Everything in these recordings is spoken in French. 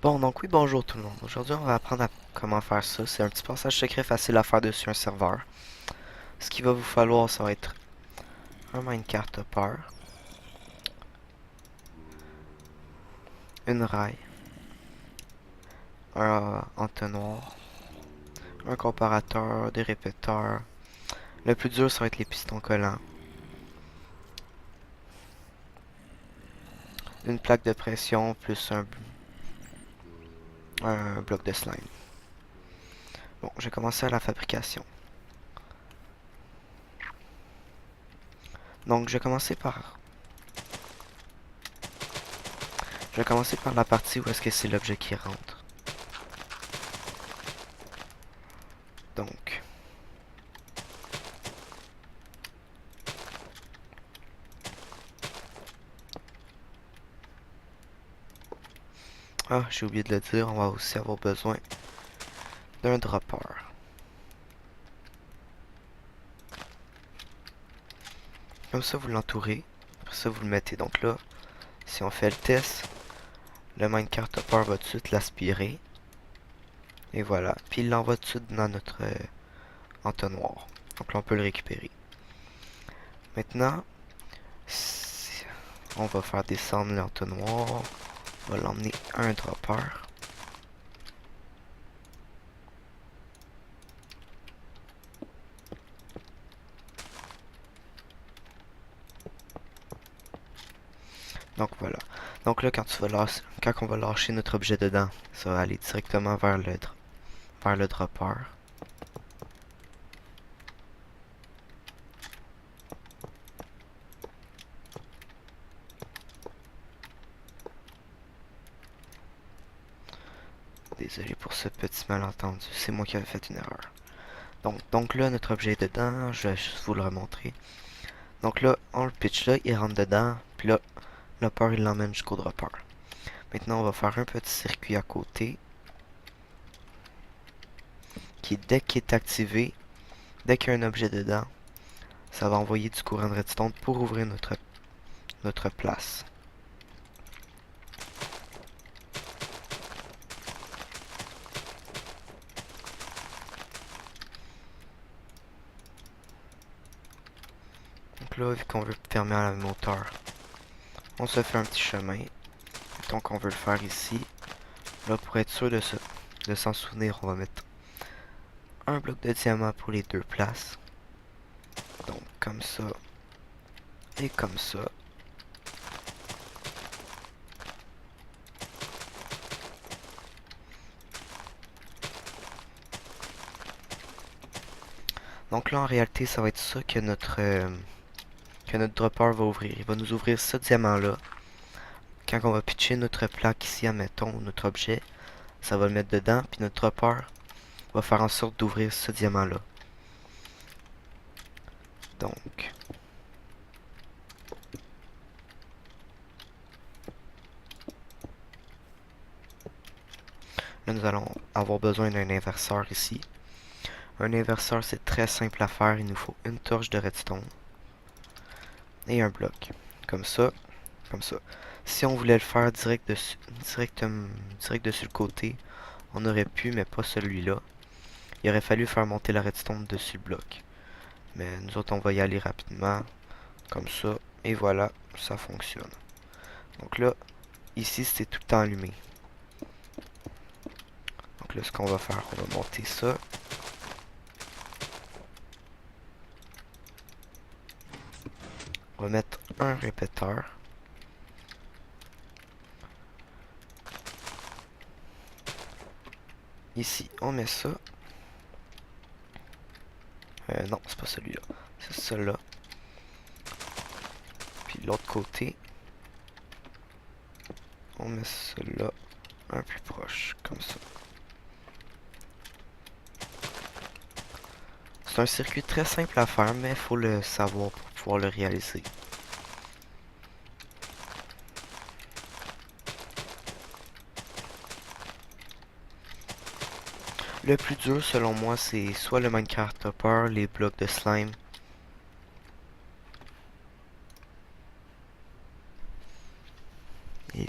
Bon, donc oui, bonjour tout le monde. Aujourd'hui, on va apprendre à comment faire ça. C'est un petit passage secret facile à faire dessus un serveur. Ce qu'il va vous falloir, ça va être un minecart hopper, une rail, un entonnoir, un comparateur, des répéteurs. Le plus dur, ça va être les pistons collants, une plaque de pression plus un bloc de slime. Bon, je vais commencer à la fabrication. Donc, je vais commencer par la partie où est-ce que c'est l'objet qui rentre. Donc, j'ai oublié de le dire, on va aussi avoir besoin d'un dropper. Comme ça, vous l'entourez. Après ça, vous le mettez. Donc là, si on fait le test, le minecart hopper va tout de suite l'aspirer. Et voilà. Puis il l'envoie tout de suite dans notre entonnoir. Donc là, on peut le récupérer. Maintenant, on va faire descendre l'entonnoir. On va l'emmener à un dropper. Donc voilà. Donc là, quand on va lâcher notre objet dedans, ça va aller directement vers le dropper. Désolé pour ce petit malentendu, c'est moi qui avais fait une erreur. Donc là, notre objet est dedans, je vais juste vous le remontrer. Donc là, on le pitch là, il rentre dedans, puis là, l'hopper, il l'emmène jusqu'au dropper. Maintenant, on va faire un petit circuit à côté, qui dès qu'il est activé, dès qu'il y a un objet dedans, ça va envoyer du courant de redstone pour ouvrir notre place. Donc là, vu qu'on veut fermer à la même hauteur, on se fait un petit chemin. Donc on veut le faire ici. Là, pour être sûr de s'en souvenir, on va mettre un bloc de diamant pour les deux places. Donc comme ça et comme ça. Donc là, en réalité, ça va être ça que notre dropper va ouvrir. Il va nous ouvrir ce diamant-là. Quand on va pitcher notre plaque ici, admettons, notre objet, ça va le mettre dedans, puis notre dropper va faire en sorte d'ouvrir ce diamant-là. Donc, là, nous allons avoir besoin d'un inverseur ici. Un inverseur, c'est très simple à faire. Il nous faut une torche de redstone et un bloc. Comme ça, comme ça. Si on voulait le faire direct dessus le côté, on aurait pu, mais pas celui-là. Il aurait fallu faire monter la redstone dessus le bloc. Mais nous autres, on va y aller rapidement, comme ça. Et voilà, ça fonctionne. Donc là, ici, c'est tout le temps allumé. Donc là, ce qu'on va faire, on va monter ça. On va mettre un répéteur. Ici, on met ça. Non, c'est pas celui-là. C'est celui-là. Puis de l'autre côté, on met celui-là un plus proche, comme ça. C'est un circuit très simple à faire, mais il faut le savoir pour pouvoir le réaliser. Le plus dur, selon moi, c'est soit le Minecraft Hopper, les blocs de slime, et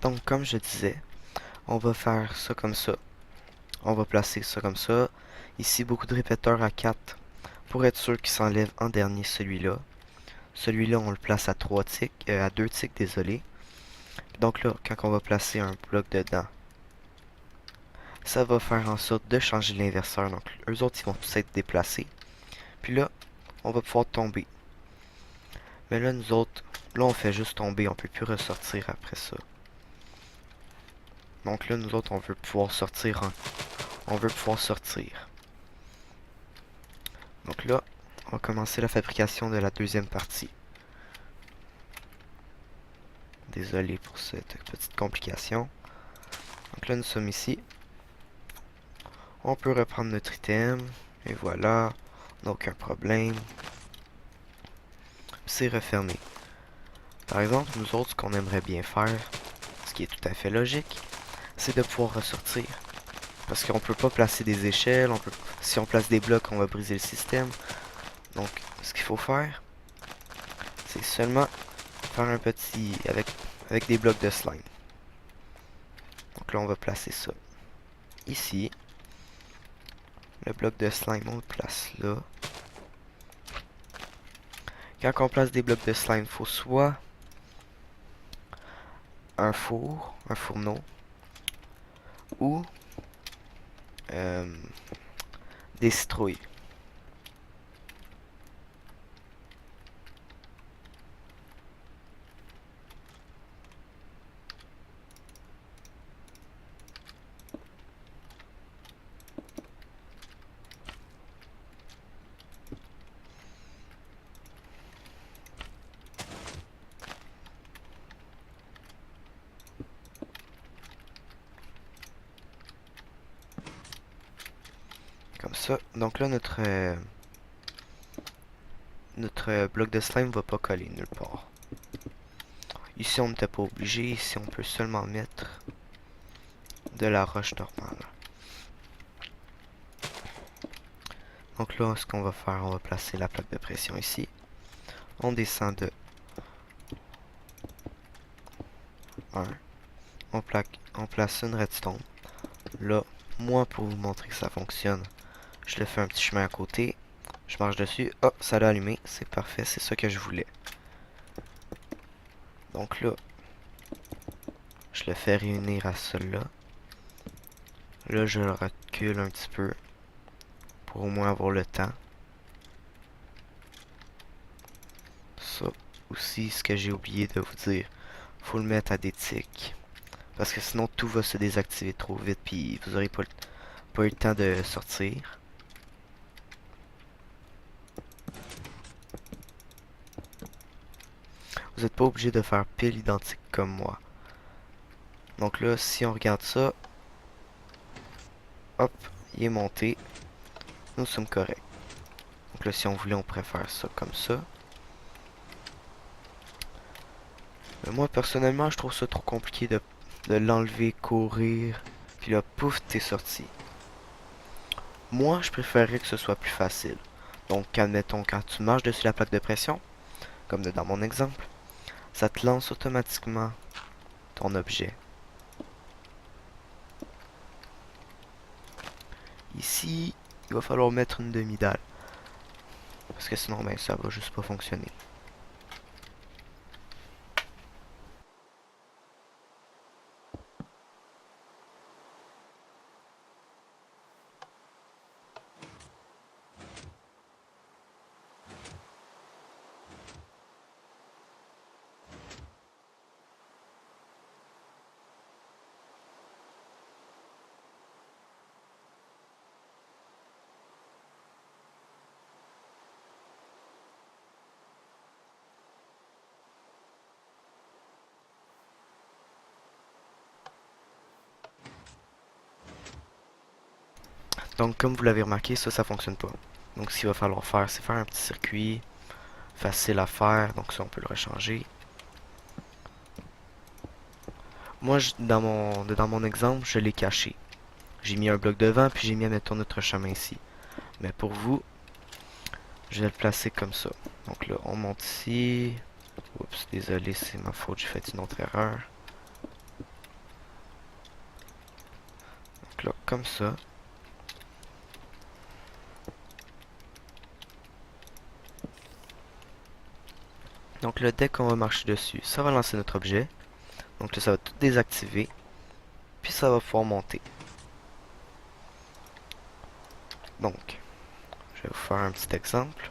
Donc comme je disais, on va faire ça comme ça. On va placer ça comme ça. Ici, beaucoup de répéteurs à 4 pour être sûr qu'il s'enlève en dernier celui-là. Celui-là, on le place à 3 ticks, à 2 ticks, désolé. Donc là, quand on va placer un bloc dedans, ça va faire en sorte de changer l'inverseur. Donc, eux autres, ils vont tous être déplacés. Puis là, on va pouvoir tomber. Mais là, nous autres, là, on fait juste tomber. On peut plus ressortir après ça. Donc là, nous autres, on veut pouvoir sortir. On veut pouvoir sortir. Donc là, on va commencer la fabrication de la deuxième partie. Désolé pour cette petite complication. Donc là, nous sommes ici. On peut reprendre notre item. Et voilà. On n'a aucun problème. C'est refermé. Par exemple, nous autres, ce qu'on aimerait bien faire, ce qui est tout à fait logique, c'est de pouvoir ressortir. Parce qu'on peut pas placer des échelles. Si on place des blocs, on va briser le système. Donc, ce qu'il faut faire, c'est seulement faire un petit... avec des blocs de slime. Donc là, on va placer ça ici. Le bloc de slime, on le place là. Quand on place des blocs de slime, il faut soit un fourneau, ou des citrouilles. Comme ça. Donc là, notre bloc de slime va pas coller nulle part. Ici, on n'était pas obligé. Ici, on peut seulement mettre de la roche normale. Donc là, ce qu'on va faire, on va placer la plaque de pression ici. On descend de 1. On place une redstone. Là, moi, pour vous montrer que ça fonctionne, je le fais un petit chemin à côté. Je marche dessus. Hop, ça l'a allumé. C'est parfait, c'est ça que je voulais. Donc là, je le fais réunir à celui-là. Là, je le recule un petit peu pour au moins avoir le temps. Ça aussi, ce que j'ai oublié de vous dire, faut le mettre à des ticks. Parce que sinon, tout va se désactiver trop vite, puis vous aurez pas eu le temps de sortir. Vous n'êtes pas obligé de faire pile identique comme moi. Donc là, si on regarde ça, hop, il est monté. Nous sommes corrects. Donc là, si on voulait, on pourrait faire ça comme ça. Mais moi, personnellement, je trouve ça trop compliqué de l'enlever, courir, puis là, pouf, t'es sorti. Moi, je préférerais que ce soit plus facile. Donc, admettons, quand tu marches dessus la plaque de pression, comme dans mon exemple, ça te lance automatiquement ton objet. Ici, il va falloir mettre une demi-dalle. Parce que sinon, ben, ça va juste pas fonctionner. Donc, comme vous l'avez remarqué, ça fonctionne pas. Donc, ce qu'il va falloir faire, c'est faire un petit circuit facile à faire. Donc, ça, on peut le rechanger. Moi, dans mon exemple, je l'ai caché. J'ai mis un bloc devant, puis j'ai mis, admettons, notre chemin ici. Mais pour vous, je vais le placer comme ça. Donc là, on monte ici. Oups, désolé, c'est ma faute, j'ai fait une autre erreur. comme ça. Donc là, dès qu'on va marcher dessus, ça va lancer notre objet. Donc là, ça va tout désactiver. Puis ça va pouvoir monter. Donc, je vais vous faire un petit exemple.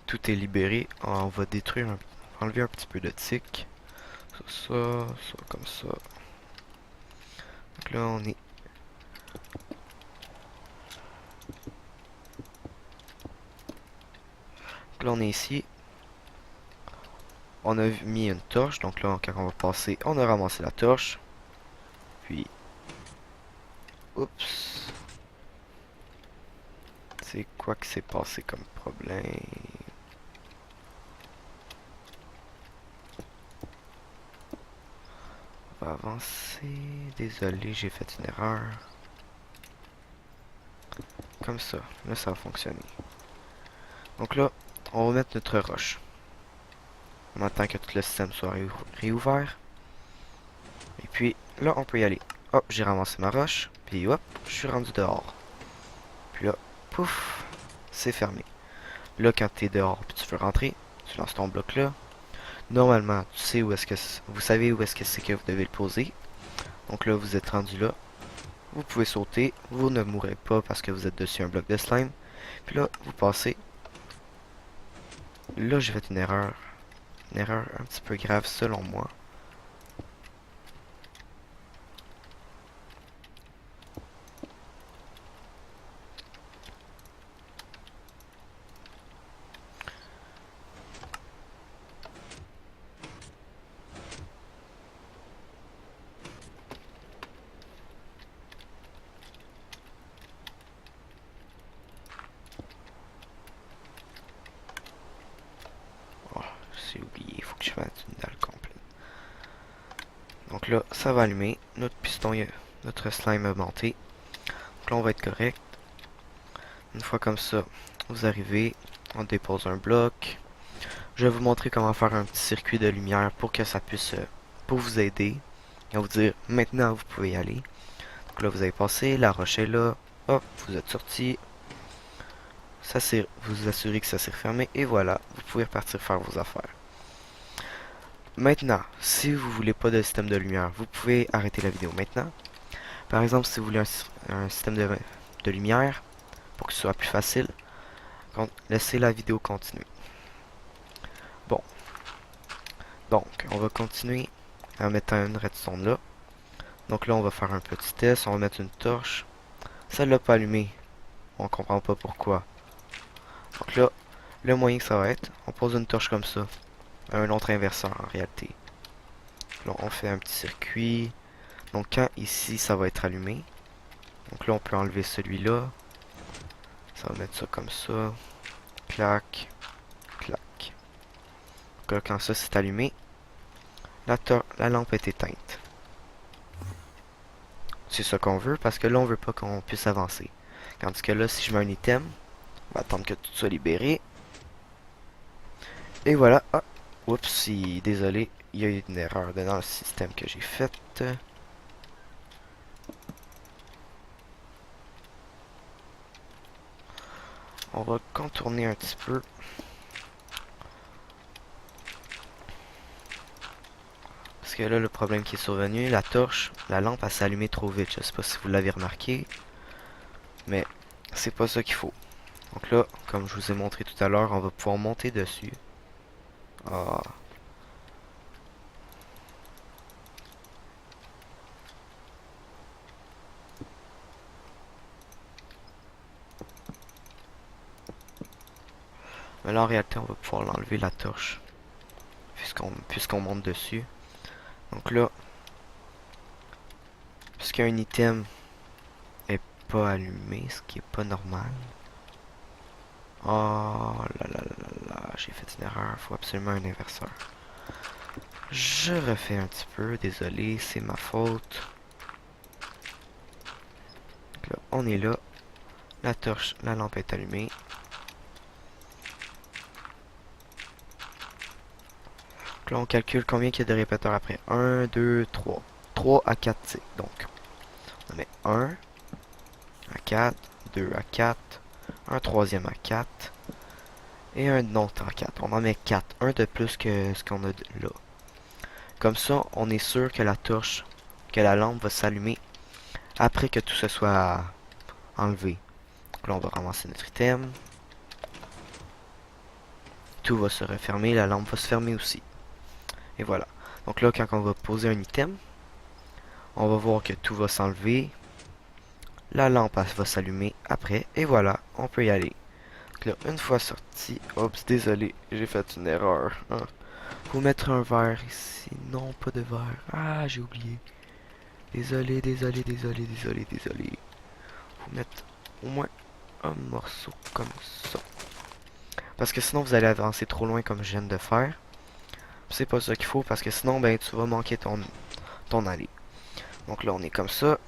Tout est libéré. On va détruire, enlever un petit peu de tic. Ça comme ça. Donc là, on est... Donc là, on est ici. On a mis une torche. Donc là, quand on va passer, on a ramassé la torche. Puis... Oups. C'est quoi qui s'est passé comme problème? On va avancer. Désolé, j'ai fait une erreur. Comme ça. Là, ça va fonctionner. Donc là, on va mettre notre roche. On attend que tout le système soit réouvert. Et puis, là, on peut y aller. Hop, j'ai ramassé ma roche. Puis hop, je suis rendu dehors. Puis là, pouf, c'est fermé. Là, quand tu es dehors puis tu veux rentrer, tu lances ton bloc là. Normalement, tu sais où est-ce que vous savez où est-ce que c'est que vous devez le poser. Donc là, vous êtes rendu là. Vous pouvez sauter. Vous ne mourrez pas parce que vous êtes dessus un bloc de slime. Puis là, vous passez. Là, j'ai fait une erreur. Une erreur un petit peu grave selon moi. Oh, j'ai oublié. Il faut que je fasse une dalle complète. Donc là, ça va allumer. Notre piston, notre slime a monté. Donc là, on va être correct. Une fois comme ça, vous arrivez. On dépose un bloc. Je vais vous montrer comment faire un petit circuit de lumière pour que ça puisse, pour vous aider. Et vous dire, maintenant, vous pouvez y aller. Donc là, vous avez passé. La roche est là. Hop, vous êtes sorti. Ça vous assurez que ça s'est refermé. Et voilà, vous pouvez repartir faire vos affaires. Maintenant, si vous voulez pas de système de lumière, vous pouvez arrêter la vidéo maintenant. Par exemple, si vous voulez un système de lumière, pour que ce soit plus facile, laissez la vidéo continuer. Bon, donc, on va continuer en mettant une redstone là. Donc là, on va faire un petit test, on va mettre une torche. Ça l'a pas allumé, on comprend pas pourquoi. Donc là, le moyen que ça va être, on pose une torche comme ça. Un autre inverseur en réalité. Là, on fait un petit circuit. Donc quand ici, ça va être allumé. Donc là, on peut enlever celui-là. Ça va mettre ça comme ça. Clac. Clac. Donc là, quand ça c'est allumé, la lampe est éteinte. C'est ça qu'on veut, parce que là, on veut pas qu'on puisse avancer. Tandis que là, si je mets un item, on va attendre que tout soit libéré. Et voilà. Ah, oups, désolé, il y a eu une erreur dans le système que j'ai faite. On va contourner un petit peu. Parce que là, le problème qui est survenu, la torche, la lampe, elle s'est allumée trop vite. Je sais pas si vous l'avez remarqué. Mais c'est pas ça qu'il faut. Donc là, comme je vous ai montré tout à l'heure, on va pouvoir monter dessus. Ah. Mais là, en réalité, on va pouvoir l'enlever, la torche. Puisqu'on monte dessus. Donc là, puisqu'un item est pas allumé, ce qui est pas normal. Oh là là là là là, j'ai fait une erreur, faut absolument un inverseur. Je refais un petit peu, désolé, c'est ma faute. Donc là, on est là. La torche, la lampe est allumée. Donc là, on calcule combien il y a de répéteurs après. 1, 2, 3. 3 à 4 ticks. Donc, on met 1 à 4, 2 à 4, un troisième à 4 et un autre à 4. On en met 4, un de plus que ce qu'on a là. Comme ça, on est sûr que la torche, que la lampe va s'allumer après que tout se soit enlevé. Donc là, on va ramasser notre item. Tout va se refermer, la lampe va se fermer aussi. Et voilà. Donc là, quand on va poser un item, on va voir que tout va s'enlever. La lampe va s'allumer après. Et voilà, on peut y aller. Donc là, une fois sorti, oups, désolé, j'ai fait une erreur. Hein. Faut mettre un verre ici. Non, pas de verre. Ah, j'ai oublié. Désolé, désolé, désolé, désolé, désolé. Faut mettre au moins un morceau comme ça. Parce que sinon, vous allez avancer trop loin comme je viens de faire. C'est pas ça qu'il faut parce que sinon, ben, tu vas manquer ton allée. Donc là, on est comme ça.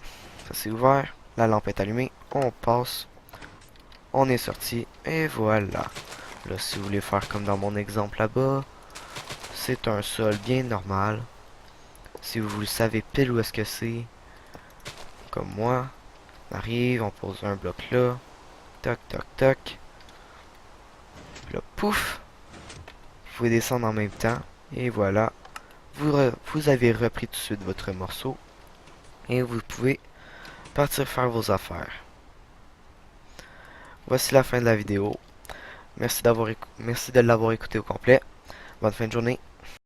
Ça c'est ouvert. La lampe est allumée. On passe. On est sorti. Et voilà. Là, si vous voulez faire comme dans mon exemple là-bas, c'est un sol bien normal. Si vous savez pile où est-ce que c'est, comme moi, on arrive, on pose un bloc là. Toc, toc, toc. Puis là, pouf. Vous pouvez descendre en même temps. Et voilà. Vous avez repris tout de suite votre morceau. Et vous pouvez partir faire vos affaires. Voici la fin de la vidéo. Merci de l'avoir écouté au complet. Bonne fin de journée.